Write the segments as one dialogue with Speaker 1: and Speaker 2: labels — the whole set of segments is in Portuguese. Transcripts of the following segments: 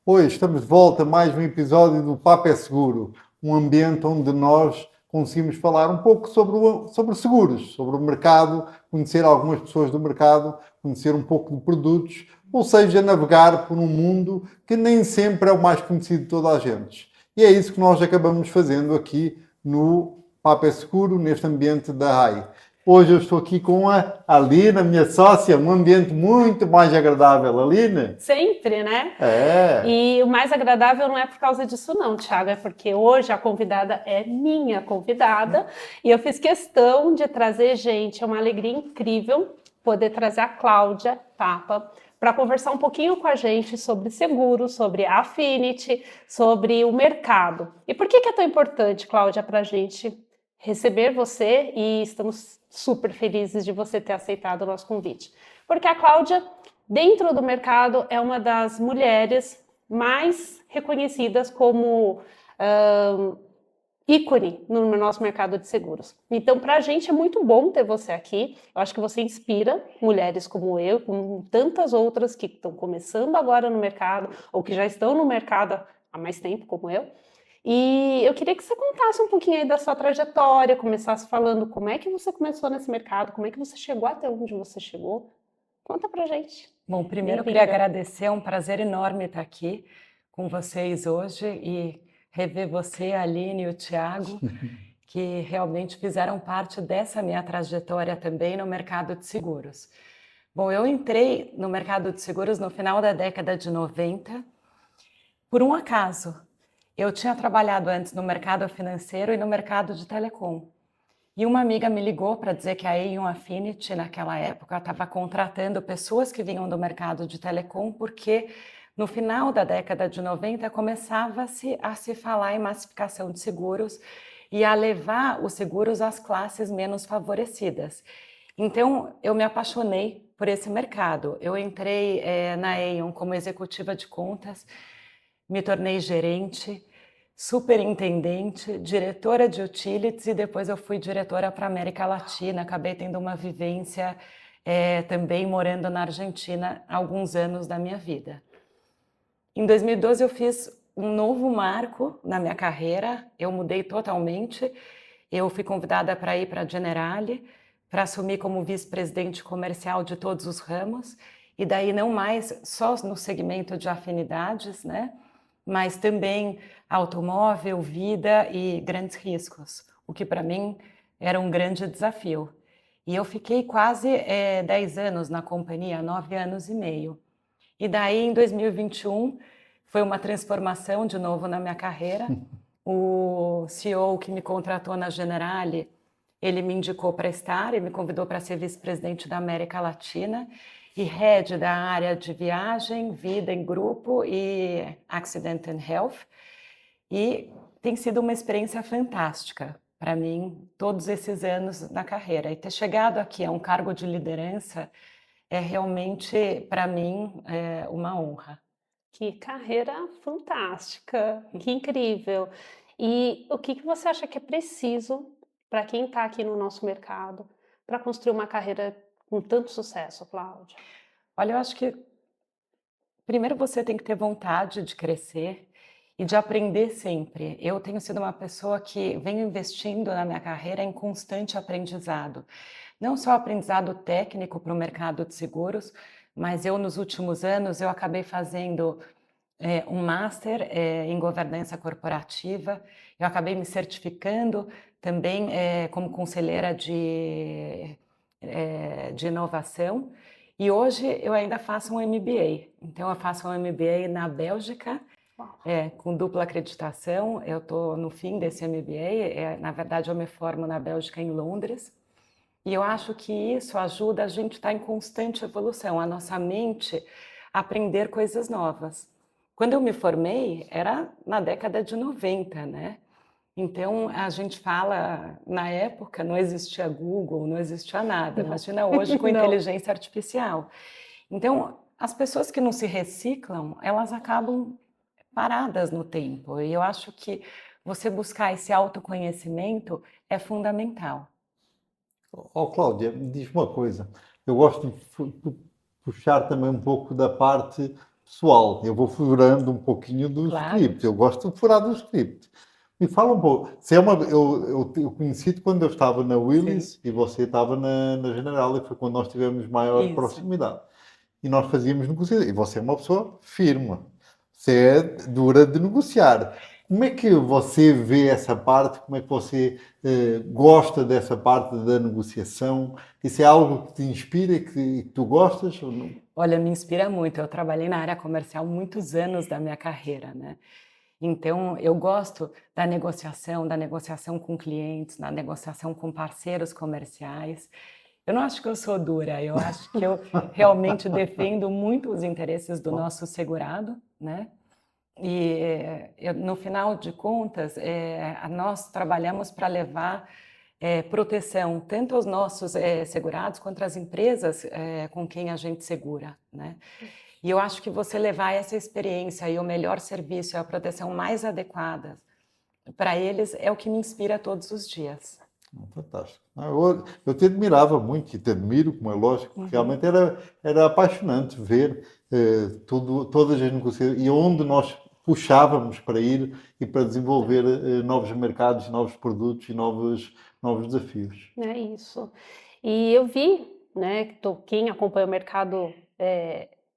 Speaker 1: Hoje estamos de volta a mais um episódio do Papo é Seguro, um ambiente onde nós conseguimos falar um pouco sobre seguros, sobre o mercado, conhecer algumas pessoas do mercado, conhecer um pouco de produtos, ou seja, navegar por um mundo que nem sempre é o mais conhecido de toda a gente. E é isso que nós acabamos fazendo aqui no Papo é Seguro, neste ambiente da RAI. Hoje eu estou aqui com a Aline, a minha sócia, um ambiente muito mais agradável. Aline?
Speaker 2: Sempre, né?
Speaker 1: É.
Speaker 2: E o mais agradável não é por causa disso não, Thiago, é porque hoje a convidada é minha convidada e eu fiz questão de trazer gente, é uma alegria incrível poder trazer a Cláudia Papa para conversar um pouquinho com a gente sobre seguro, sobre a Affinity, sobre o mercado. E por que é tão importante, Cláudia, para a gente receber você e estamos super felizes de você ter aceitado o nosso convite. Porque a Cláudia, dentro do mercado, é uma das mulheres mais reconhecidas como ícone no nosso mercado de seguros. Então, para a gente é muito bom ter você aqui. Eu acho que você inspira mulheres como eu, como tantas outras que estão começando agora no mercado ou que já estão no mercado há mais tempo, como eu. E eu queria que você contasse um pouquinho aí da sua trajetória, começasse falando como é que você começou nesse mercado, como é que você chegou até onde você chegou. Conta pra gente.
Speaker 3: Bom, primeiro eu queria agradecer, é um prazer enorme estar aqui com vocês hoje e rever você, a Aline e o Thiago, que realmente fizeram parte dessa minha trajetória também no mercado de seguros. Bom, eu entrei no mercado de seguros no final da década de 90, por um acaso. Eu tinha trabalhado antes no mercado financeiro e no mercado de telecom. E uma amiga me ligou para dizer que a Aon Affinity, naquela época, estava contratando pessoas que vinham do mercado de telecom, porque no final da década de 90 começava-se a se falar em massificação de seguros e a levar os seguros às classes menos favorecidas. Então, eu me apaixonei por esse mercado. Eu entrei na Aon como executiva de contas, me tornei gerente, superintendente, diretora de utilities e depois eu fui diretora para a América Latina. Acabei tendo uma vivência também morando na Argentina há alguns anos da minha vida. Em 2012 eu fiz um novo marco na minha carreira, eu mudei totalmente. Eu fui convidada para ir para a Generali, para assumir como vice-presidente comercial de todos os ramos, e daí não mais só no segmento de afinidades, né? Mas também automóvel, vida e grandes riscos, o que para mim era um grande desafio. E eu fiquei quase 10 anos na companhia, 9 anos e meio. E daí, em 2021, foi uma transformação de novo na minha carreira. O CEO que me contratou na Generali, ele me indicou para estar e me convidou para ser vice-presidente da América Latina e head da área de viagem, vida em grupo e accident and health. E tem sido uma experiência fantástica para mim, todos esses anos na carreira. E ter chegado aqui a um cargo de liderança é realmente, para mim, uma honra.
Speaker 2: Que carreira fantástica, que incrível. E o que você acha que é preciso para quem está aqui no nosso mercado para construir uma carreira com tanto sucesso, Cláudia?
Speaker 3: Olha, eu acho que primeiro você tem que ter vontade de crescer e de aprender sempre. Eu tenho sido uma pessoa que venho investindo na minha carreira em constante aprendizado. Não só aprendizado técnico para o mercado de seguros, mas eu nos últimos anos eu acabei fazendo um master em governança corporativa. Eu acabei me certificando também como conselheira de inovação. E hoje eu ainda faço um MBA. Então eu faço um MBA na Bélgica, com dupla acreditação. Eu estou no fim desse MBA. Na verdade, eu me formo na Bélgica, em Londres. E eu acho que isso ajuda a gente a estar em constante evolução, a nossa mente a aprender coisas novas. Quando eu me formei, era na década de 90, né? Então, a gente fala, na época não existia Google, não existia nada. Imagina hoje com inteligência artificial. Então, as pessoas que não se reciclam, elas acabam paradas no tempo. E eu acho que você buscar esse autoconhecimento é fundamental.
Speaker 1: Cláudia, me diz uma coisa. Eu gosto de puxar também um pouco da parte pessoal. Eu vou furando um pouquinho do
Speaker 3: Claro.
Speaker 1: script. Eu gosto de furar do script. Me fala um pouco. Eu conheci-te quando eu estava na Willis e você estava na General, e foi quando nós tivemos maior
Speaker 3: Isso.
Speaker 1: proximidade. E nós fazíamos negociação. E você é uma pessoa firme. Você é dura de negociar. Como é que você vê essa parte? Como é que você gosta dessa parte da negociação? Isso é algo que te inspira e que tu gostas? Ou não?
Speaker 3: Olha, me inspira muito. Eu trabalhei na área comercial muitos anos da minha carreira, né? Então, eu gosto da negociação com clientes, da negociação com parceiros comerciais. Eu não acho que eu sou dura, eu acho que eu realmente defendo muito os interesses do nosso segurado, né? E no final de contas, nós trabalhamos para levar proteção tanto aos nossos segurados quanto às empresas com quem a gente segura, né? E eu acho que você levar essa experiência e o melhor serviço e a proteção mais adequada para eles é o que me inspira todos os dias.
Speaker 1: Fantástico. Eu te admirava muito e te admiro, como é lógico, porque realmente era apaixonante ver todas as negociações e onde nós puxávamos para ir e para desenvolver novos mercados, novos produtos e novos desafios.
Speaker 2: É isso. E eu vi, né, quem acompanha o mercado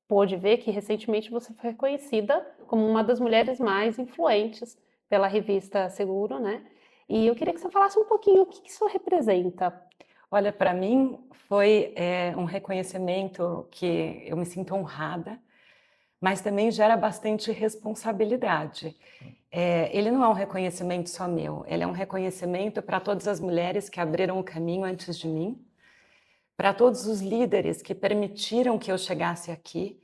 Speaker 2: pôde ver que recentemente você foi reconhecida como uma das mulheres mais influentes pela revista Seguro, né? E eu queria que você falasse um pouquinho o que isso representa.
Speaker 3: Olha, para mim foi um reconhecimento que eu me sinto honrada, mas também gera bastante responsabilidade. Ele não é um reconhecimento só meu, ele é um reconhecimento para todas as mulheres que abriram o caminho antes de mim, para todos os líderes que permitiram que eu chegasse aqui,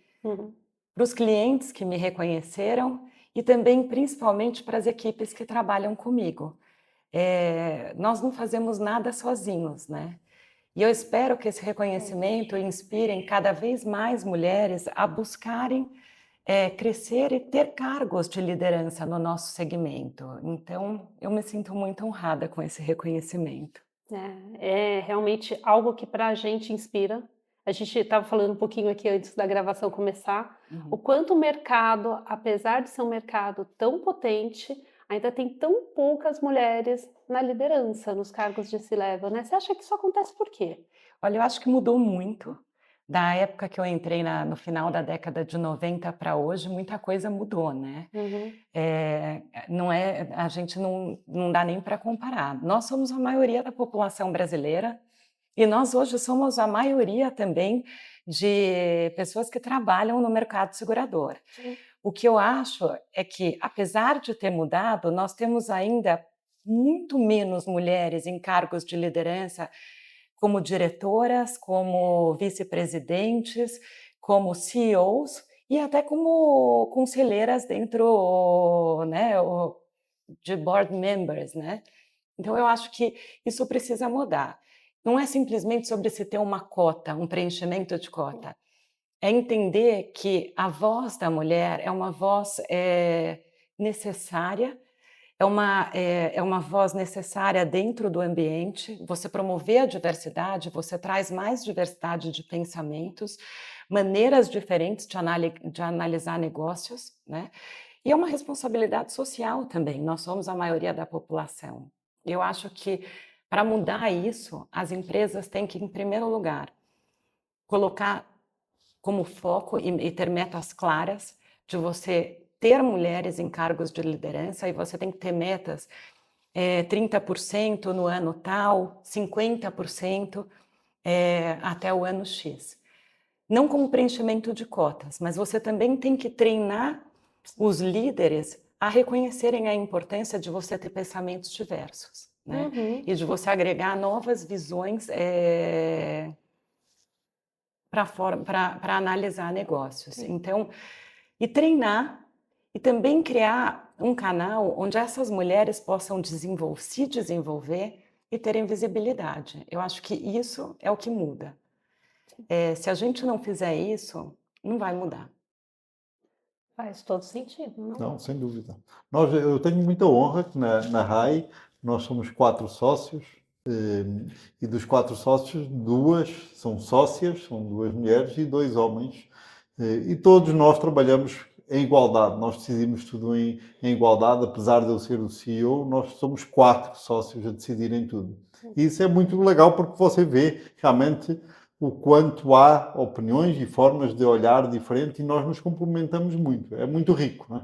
Speaker 3: para os clientes que me reconheceram e também, principalmente, para as equipes que trabalham comigo. Nós não fazemos nada sozinhos, né? E eu espero que esse reconhecimento inspire cada vez mais mulheres a buscarem crescer e ter cargos de liderança no nosso segmento. Então, eu me sinto muito honrada com esse reconhecimento.
Speaker 2: É realmente algo que para a gente inspira. A gente estava falando um pouquinho aqui antes da gravação começar, o quanto o mercado, apesar de ser um mercado tão potente, ainda tem tão poucas mulheres na liderança, nos cargos de C-level, né? Você acha que isso acontece por quê?
Speaker 3: Olha, eu acho que mudou muito. Da época que eu entrei no final da década de 90 para hoje, muita coisa mudou, né? A gente não dá nem para comparar. Nós somos a maioria da população brasileira e nós hoje somos a maioria também de pessoas que trabalham no mercado segurador. O que eu acho é que, apesar de ter mudado, nós temos ainda muito menos mulheres em cargos de liderança, como diretoras, como vice-presidentes, como CEOs e até como conselheiras dentro, né, de board members, né? Então, eu acho que isso precisa mudar. Não é simplesmente sobre se ter uma cota, um preenchimento de cota. É entender que a voz da mulher é uma voz necessária, é uma voz necessária dentro do ambiente. Você promover a diversidade, você traz mais diversidade de pensamentos, maneiras diferentes de analisar negócios, né? E é uma responsabilidade social também, nós somos a maioria da população. Eu acho que, para mudar isso, as empresas têm que, em primeiro lugar, colocar como foco e ter metas claras de você ter mulheres em cargos de liderança, e você tem que ter metas 30% no ano tal, 50% até o ano X. Não como preenchimento de cotas, mas você também tem que treinar os líderes a reconhecerem a importância de você ter pensamentos diversos, né? E de você agregar novas visões para analisar negócios. Então, e treinar e também criar um canal onde essas mulheres possam se desenvolver e terem visibilidade. Eu acho que isso é o que muda. Se a gente não fizer isso, não vai mudar.
Speaker 2: Faz todo sentido, não?
Speaker 1: Não, sem dúvida. Eu tenho muita honra que na RAI nós somos 4 sócios e dos 4 sócios, 2 são sócias, são 2 mulheres e 2 homens. E todos nós trabalhamos em igualdade, nós decidimos tudo em igualdade, apesar de eu ser o CEO, nós somos 4 sócios a decidirem tudo. E isso é muito legal porque você vê realmente o quanto há opiniões e formas de olhar diferente e nós nos complementamos muito. É muito rico, não é?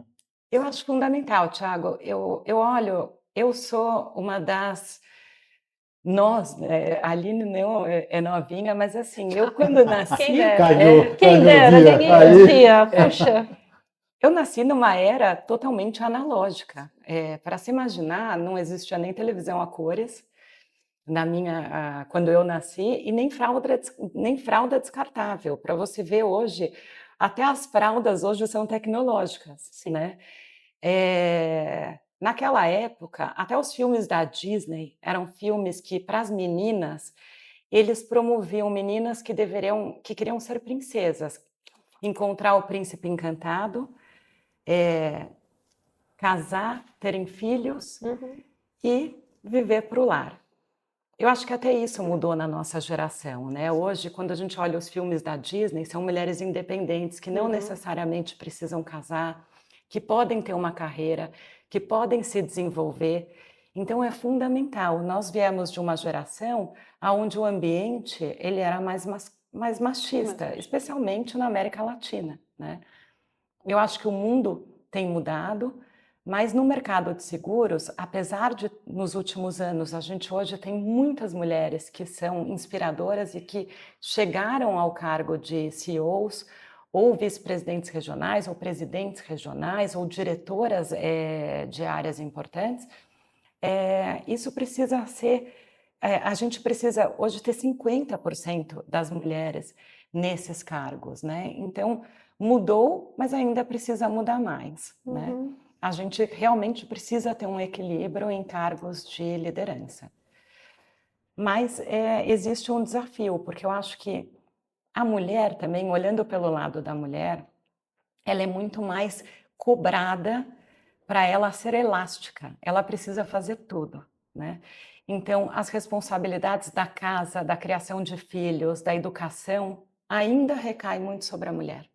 Speaker 3: Eu acho fundamental, Thiago. Eu sou uma das. Nós, a Aline não é novinha, mas assim, eu quando nasci.
Speaker 2: Quem dera,
Speaker 1: Calhou,
Speaker 2: quem dera,
Speaker 1: dia.
Speaker 2: ninguém
Speaker 1: Aí.
Speaker 2: dia, puxa.
Speaker 3: Eu nasci numa era totalmente analógica. Para se imaginar, não existia nem televisão a cores quando eu nasci e nem fralda descartável. Para você ver hoje, até as fraldas hoje são tecnológicas, né? Naquela época, até os filmes da Disney eram filmes que, para as meninas, eles promoviam meninas que queriam ser princesas, encontrar o príncipe encantado, casar, terem filhos e viver para o lar. Eu acho que até isso mudou na nossa geração, né? Hoje, quando a gente olha os filmes da Disney, são mulheres independentes que não necessariamente precisam casar, que podem ter uma carreira, que podem se desenvolver. Então, é fundamental. Nós viemos de uma geração onde o ambiente ele era mais machista, especialmente na América Latina, né? Eu acho que o mundo tem mudado, mas no mercado de seguros, apesar de, nos últimos anos, a gente hoje tem muitas mulheres que são inspiradoras e que chegaram ao cargo de CEOs, ou vice-presidentes regionais, ou presidentes regionais, ou diretoras de áreas importantes, isso precisa ser... a gente precisa hoje ter 50% das mulheres nesses cargos, né? Então, mudou, mas ainda precisa mudar mais, né? A gente realmente precisa ter um equilíbrio em cargos de liderança. Mas existe um desafio, porque eu acho que a mulher também, olhando pelo lado da mulher, ela é muito mais cobrada para ela ser elástica. Ela precisa fazer tudo, né? Então, as responsabilidades da casa, da criação de filhos, da educação, ainda recaem muito sobre a mulher.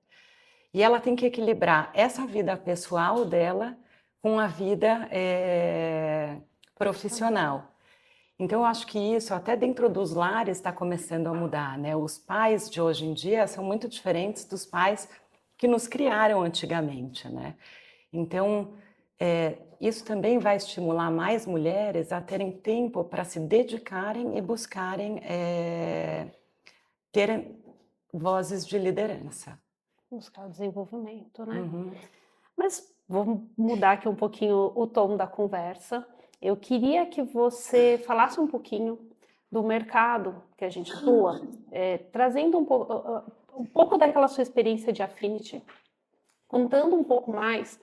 Speaker 3: E ela tem que equilibrar essa vida pessoal dela com a vida profissional. Então, eu acho que isso, até dentro dos lares, está começando a mudar, né? Os pais de hoje em dia são muito diferentes dos pais que nos criaram antigamente, né? Então, isso também vai estimular mais mulheres a terem tempo para se dedicarem e buscarem terem vozes de liderança.
Speaker 2: Buscar o desenvolvimento, né? Mas vamos mudar aqui um pouquinho o tom da conversa. Eu queria que você falasse um pouquinho do mercado que a gente atua, trazendo um pouco daquela sua experiência de Affinity, contando um pouco mais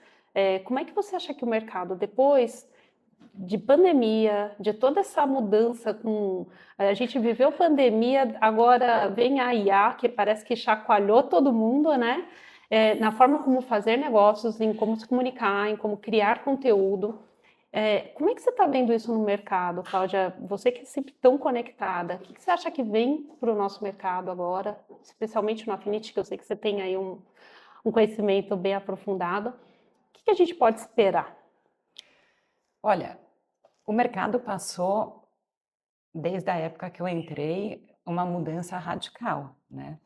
Speaker 2: como é que você acha que o mercado, depois de pandemia, de toda essa mudança, a gente viveu pandemia, agora vem a IA, que parece que chacoalhou todo mundo, né? Na forma como fazer negócios, em como se comunicar, em como criar conteúdo. Como é que você está vendo isso no mercado, Cláudia? Você que é sempre tão conectada, o que você acha que vem para o nosso mercado agora, especialmente no Affinity, que eu sei que você tem aí um conhecimento bem aprofundado. O que a gente pode esperar?
Speaker 3: Olha, o mercado passou, desde a época que eu entrei, uma mudança radical, né?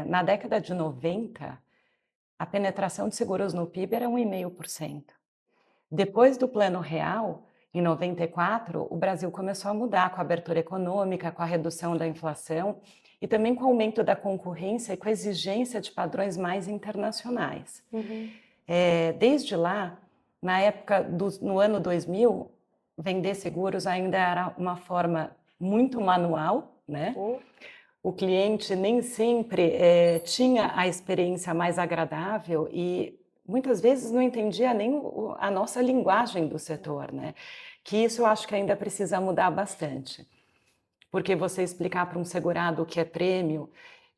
Speaker 3: Na década de 90, a penetração de seguros no PIB era 1,5%. Depois do Plano Real, em 94, o Brasil começou a mudar com a abertura econômica, com a redução da inflação e também com o aumento da concorrência e com a exigência de padrões mais internacionais. Desde lá, na época, no ano 2000, vender seguros ainda era uma forma muito manual, né? O cliente nem sempre tinha a experiência mais agradável e muitas vezes não entendia nem a nossa linguagem do setor, né? Que isso eu acho que ainda precisa mudar bastante. Porque você explicar para um segurado o que é prêmio,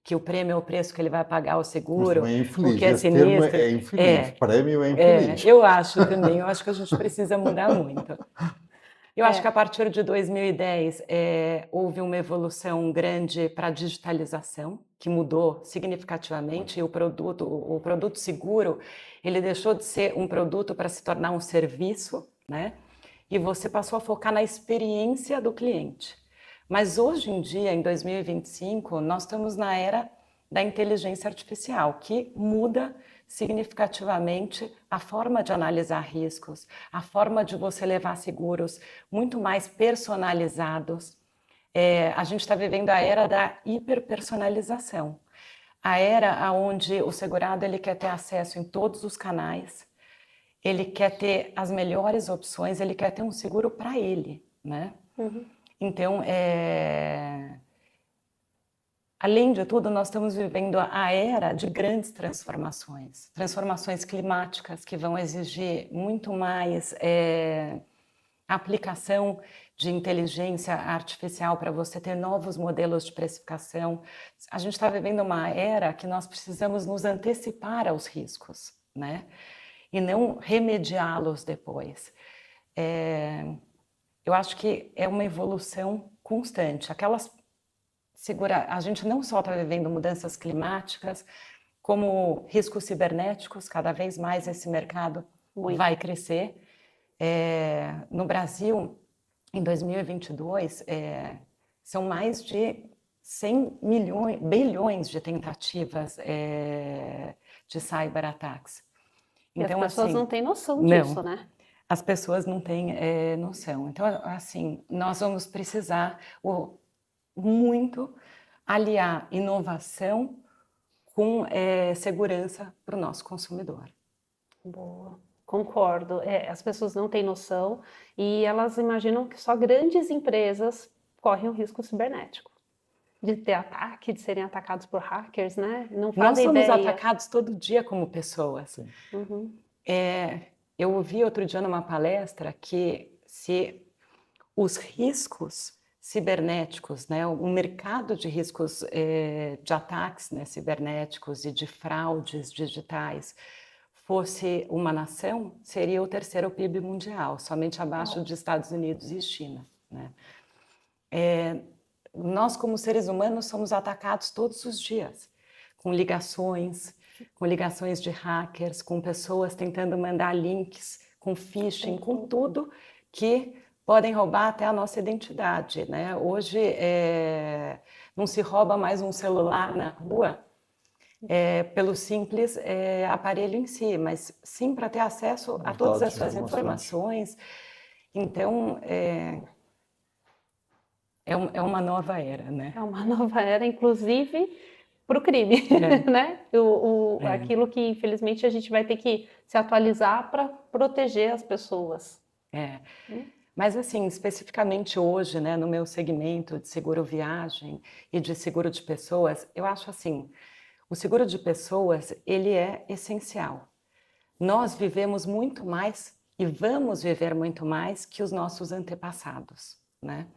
Speaker 3: que o prêmio é o preço que ele vai pagar ao seguro, o que é sinistro.
Speaker 1: É infeliz, prêmio é infeliz.
Speaker 3: Eu acho também, eu acho que a gente precisa mudar muito. Eu acho que a partir de 2010 houve uma evolução grande para a digitalização, que mudou significativamente, e o produto seguro, ele deixou de ser um produto para se tornar um serviço, né? E você passou a focar na experiência do cliente. Mas hoje em dia, em 2025, nós estamos na era da inteligência artificial, que muda significativamente a forma de analisar riscos, a forma de você levar seguros muito mais personalizados. A gente está vivendo a era da hiperpersonalização, a era onde o segurado ele quer ter acesso em todos os canais, ele quer ter as melhores opções, ele quer ter um seguro para ele, né?
Speaker 2: Uhum.
Speaker 3: Então, além de tudo, nós estamos vivendo a era de grandes transformações, transformações climáticas que vão exigir muito mais aplicação de inteligência artificial para você ter novos modelos de precificação. A gente está vivendo uma era que nós precisamos nos antecipar aos riscos, né? E não remediá-los depois. Eu acho que é uma evolução constante. A gente não só está vivendo mudanças climáticas, como riscos cibernéticos, cada vez mais esse mercado vai crescer. No Brasil, em 2022, são mais de 100 bilhões de tentativas de cyberataques.
Speaker 2: Então, as pessoas
Speaker 3: assim,
Speaker 2: não têm noção disso, né?
Speaker 3: As pessoas não têm noção. Então, assim, nós vamos precisar muito aliar inovação com segurança para o nosso consumidor.
Speaker 2: Boa, concordo. As pessoas não têm noção e elas imaginam que só grandes empresas correm o risco cibernético. De ter ataque, de serem atacados por hackers, né? Não fazem
Speaker 3: Nós somos
Speaker 2: ideia.
Speaker 3: atacados todo dia como pessoas.
Speaker 2: Uhum.
Speaker 3: Eu ouvi outro dia numa palestra que se os riscos cibernéticos, né, o mercado de riscos de ataques, né, cibernéticos e de fraudes digitais fosse uma nação, seria o terceiro PIB mundial, somente abaixo de Estados Unidos e China, né? Nós, como seres humanos, somos atacados todos os dias, com ligações de hackers, com pessoas tentando mandar links, com phishing, com tudo que podem roubar até a nossa identidade, né? Hoje não se rouba mais um celular na rua pelo simples aparelho em si, mas sim para ter acesso a todas as suas informações. Então, é uma nova era, né?
Speaker 2: É uma nova era, inclusive para o crime, né? Aquilo que, infelizmente, a gente vai ter que se atualizar para proteger as pessoas.
Speaker 3: Mas, assim, especificamente hoje, né, no meu segmento de seguro viagem e de seguro de pessoas, eu acho assim, o seguro de pessoas, ele é essencial. Nós vivemos muito mais e vamos viver muito mais que os nossos antepassados, né?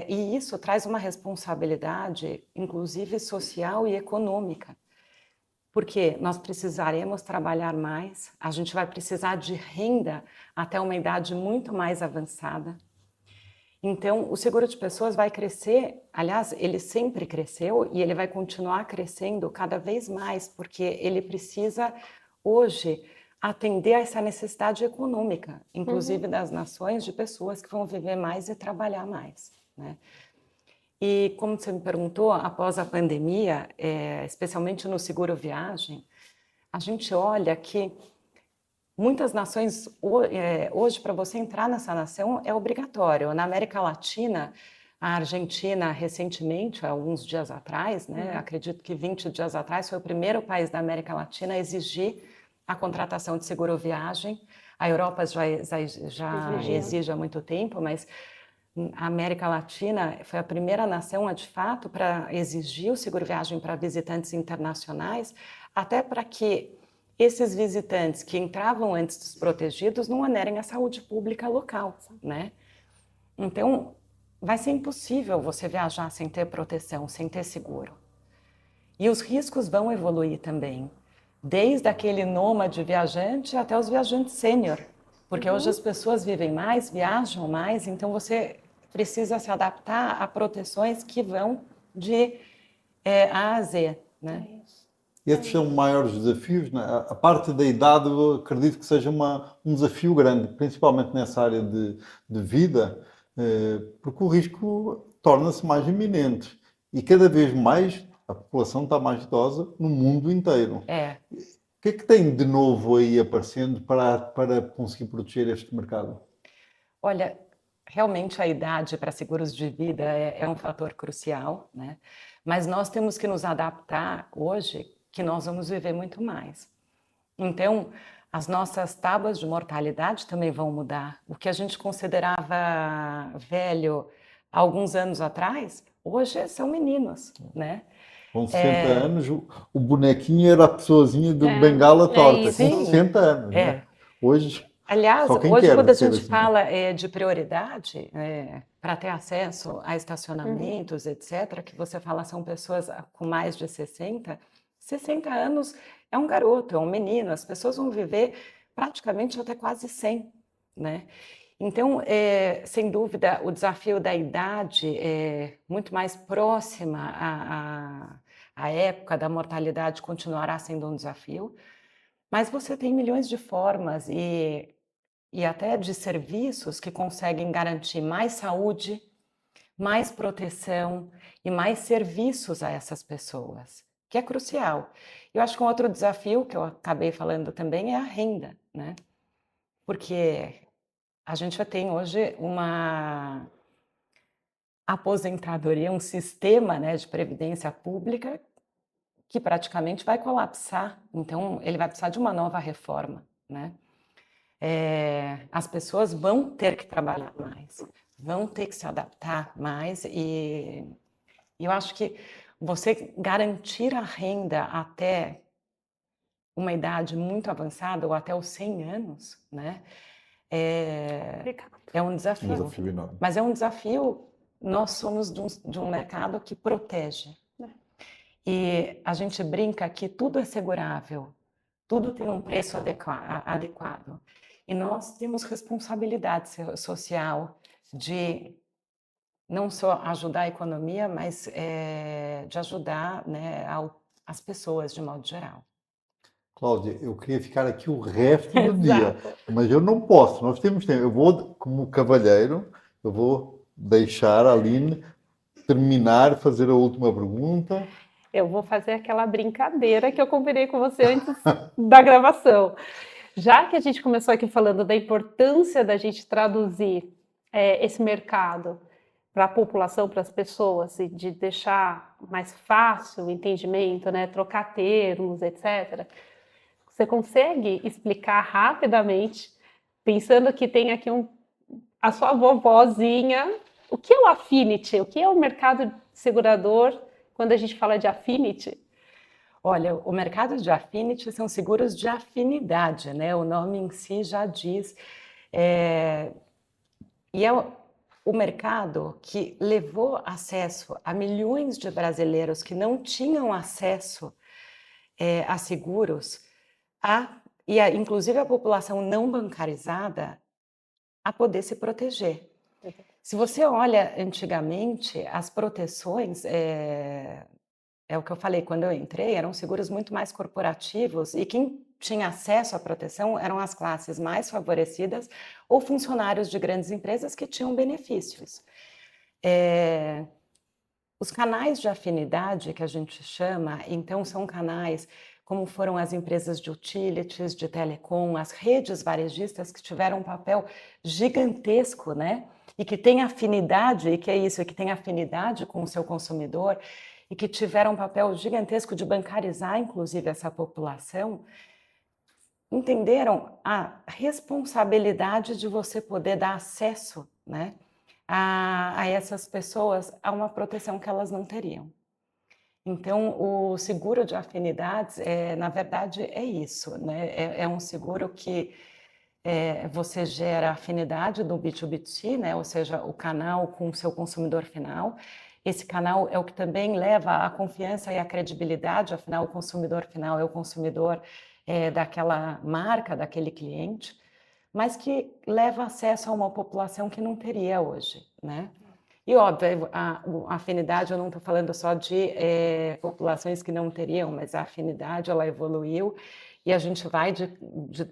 Speaker 3: E isso traz uma responsabilidade, inclusive social e econômica, porque nós precisaremos trabalhar mais, a gente vai precisar de renda até uma idade muito mais avançada. Então, o seguro de pessoas vai crescer, aliás, ele sempre cresceu e ele vai continuar crescendo cada vez mais, porque ele precisa, hoje, atender a essa necessidade econômica, inclusive das nações, de pessoas que vão viver mais e trabalhar mais, né? E como você me perguntou, após a pandemia, especialmente no seguro viagem, a gente olha que muitas nações, hoje, para você entrar nessa nação, é obrigatório. Na América Latina, a Argentina, recentemente, há alguns dias atrás, né, acredito que 20 dias atrás, foi o primeiro país da América Latina a exigir a contratação de seguro viagem. A Europa já exige há muito tempo, mas a América Latina foi a primeira nação, de fato, para exigir o seguro viagem para visitantes internacionais, até para que esses visitantes que entravam antes dos protegidos não onerem a saúde pública local, né? Então, vai ser impossível você viajar sem ter proteção, sem ter seguro. E os riscos vão evoluir também, desde aquele nômade viajante até os viajantes sênior, Porque hoje as pessoas vivem mais, viajam mais, então você precisa se adaptar a proteções que vão de A a Z, né?
Speaker 1: Esses são maiores desafios, né? A parte da idade, eu acredito que seja um desafio grande, principalmente nessa área de vida, porque o risco torna-se mais iminente e cada vez mais a população está mais idosa no mundo inteiro.
Speaker 3: É.
Speaker 1: O que é que tem de novo aí aparecendo para conseguir proteger este mercado?
Speaker 3: Olha, realmente a idade para seguros de vida é um fator crucial, né? Mas nós temos que nos adaptar hoje, que nós vamos viver muito mais. Então, as nossas tábuas de mortalidade também vão mudar. O que a gente considerava velho há alguns anos atrás, hoje são meninos, né?
Speaker 1: Com 60 anos, o bonequinho era a pessoazinha do Bengala
Speaker 2: é
Speaker 1: torta,
Speaker 2: isso.
Speaker 1: com 60 anos,
Speaker 3: É.
Speaker 1: né? Hoje,
Speaker 3: Aliás,
Speaker 1: só quem
Speaker 3: hoje
Speaker 1: quer
Speaker 3: quando a
Speaker 1: ser
Speaker 3: gente
Speaker 1: assim.
Speaker 3: fala de prioridade para ter acesso a estacionamentos, etc., que você fala são pessoas com mais de 60 anos é um garoto, é um menino, as pessoas vão viver praticamente até quase 100, né? Então, sem dúvida, o desafio da idade é muito mais próxima à época da mortalidade continuará sendo um desafio, mas você tem milhões de formas e até de serviços que conseguem garantir mais saúde, mais proteção e mais serviços a essas pessoas, que é crucial. Eu acho que um outro desafio que eu acabei falando também é a renda, né? Porque a gente já tem hoje uma aposentadoria, um sistema, né, de previdência pública que praticamente vai colapsar. Então, ele vai precisar de uma nova reforma, né? As pessoas vão ter que trabalhar mais, vão ter que se adaptar mais e eu acho que você garantir a renda até uma idade muito avançada ou até os 100 anos, né, é um desafio.
Speaker 1: Um desafio enorme.
Speaker 3: Mas é um desafio, nós somos de um mercado que protege. E a gente brinca que tudo é segurável, tudo tem um preço adequado. E nós temos responsabilidade social de não só ajudar a economia, mas de ajudar, né, as pessoas de modo geral.
Speaker 1: Cláudia, eu queria ficar aqui o resto do
Speaker 2: Exato.
Speaker 1: dia, mas eu não posso, nós temos tempo. Eu vou, como cavalheiro, eu vou deixar a Aline terminar, fazer a última pergunta.
Speaker 2: Eu vou fazer aquela brincadeira que eu combinei com você antes da gravação. Já que a gente começou aqui falando da importância da gente traduzir esse mercado para a população, para as pessoas, e de deixar mais fácil o entendimento, né, trocar termos, etc., você consegue explicar rapidamente, pensando que tem aqui a sua vovozinha, o que é o Affinity? O que é o mercado segurador quando a gente fala de Affinity?
Speaker 3: Olha, o mercado de Affinity são seguros de afinidade, né? O nome em si já diz. E é o mercado que levou acesso a milhões de brasileiros que não tinham acesso a seguros, inclusive a população não bancarizada, a poder se proteger. Se você olha antigamente, as proteções, é o que eu falei, quando eu entrei, eram seguros muito mais corporativos e quem tinha acesso à proteção eram as classes mais favorecidas ou funcionários de grandes empresas que tinham benefícios. Os canais de afinidade, que a gente chama, então são canais como foram as empresas de utilities, de telecom, as redes varejistas que tiveram um papel gigantesco, né? E que tem afinidade, e que é isso, que tem afinidade com o seu consumidor, e que tiveram um papel gigantesco de bancarizar, inclusive, essa população, entenderam a responsabilidade de você poder dar acesso, né, a essas pessoas a uma proteção que elas não teriam. Então, o seguro de afinidades, na verdade, é isso, né? É um seguro que você gera afinidade do B2B2C, né? Ou seja, o canal com o seu consumidor final. Esse canal é o que também leva a confiança e a credibilidade, afinal, o consumidor final é o consumidor daquela marca, daquele cliente. mas que leva acesso a uma população que não teria hoje, né? E óbvio, a afinidade, eu não estou falando só de populações que não teriam, mas a afinidade, ela evoluiu e a gente vai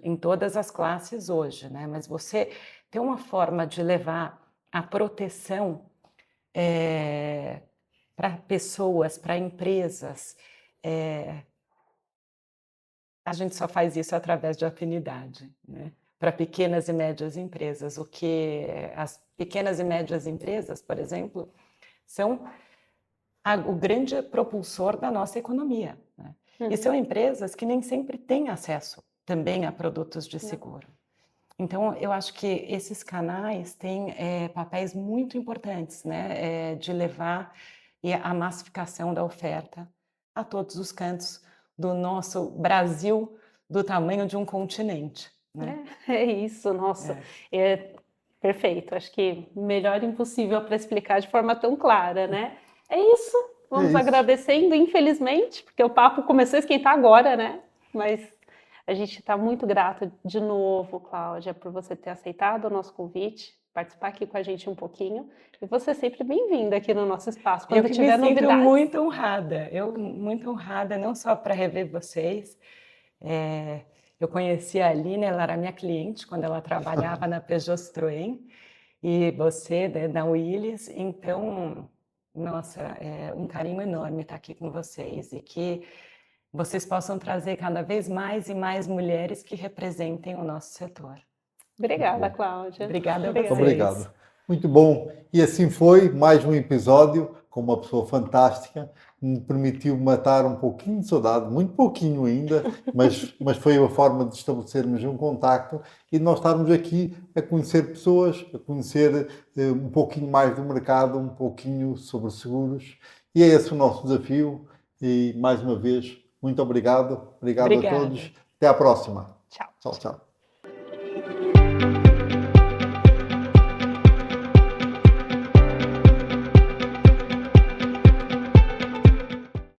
Speaker 3: em todas as classes hoje, né? Mas você tem uma forma de levar a proteção para pessoas, para empresas, a gente só faz isso através de afinidade, né? Para pequenas e médias empresas, o que as pequenas e médias empresas, por exemplo, são o grande propulsor da nossa economia, né? E são empresas que nem sempre têm acesso também a produtos de seguro. Então, eu acho que esses canais têm papéis muito importantes, né, de levar a massificação da oferta a todos os cantos do nosso Brasil, do tamanho de um continente, né?
Speaker 2: É isso, nossa. É perfeito. Acho que melhor impossível para explicar de forma tão clara, né? É isso. Vamos agradecendo, infelizmente, porque o papo começou a esquentar agora, né? Mas a gente está muito grato de novo, Cláudia, por você ter aceitado o nosso convite, participar aqui com a gente um pouquinho. E você é sempre bem-vinda aqui no nosso espaço, quando tiver novidades.
Speaker 3: Eu muito honrada, não só para rever vocês. Eu conheci a Aline, ela era minha cliente quando ela trabalhava na Peugeot Citroën, e você, né, na Willys. Então, nossa, é um carinho enorme estar aqui com vocês e que vocês possam trazer cada vez mais e mais mulheres que representem o nosso setor.
Speaker 2: Obrigada, Cláudia.
Speaker 3: Obrigada a vocês.
Speaker 1: Obrigado. Muito bom. E assim foi mais um episódio com uma pessoa fantástica, que me permitiu matar um pouquinho de saudade, muito pouquinho ainda, mas foi uma forma de estabelecermos um contacto e de nós estarmos aqui a conhecer pessoas, a conhecer um pouquinho mais do mercado, um pouquinho sobre seguros. E é esse o nosso desafio. E, mais uma vez, muito obrigado. Obrigado a todos. Até à próxima.
Speaker 2: Tchau.
Speaker 1: Tchau, tchau.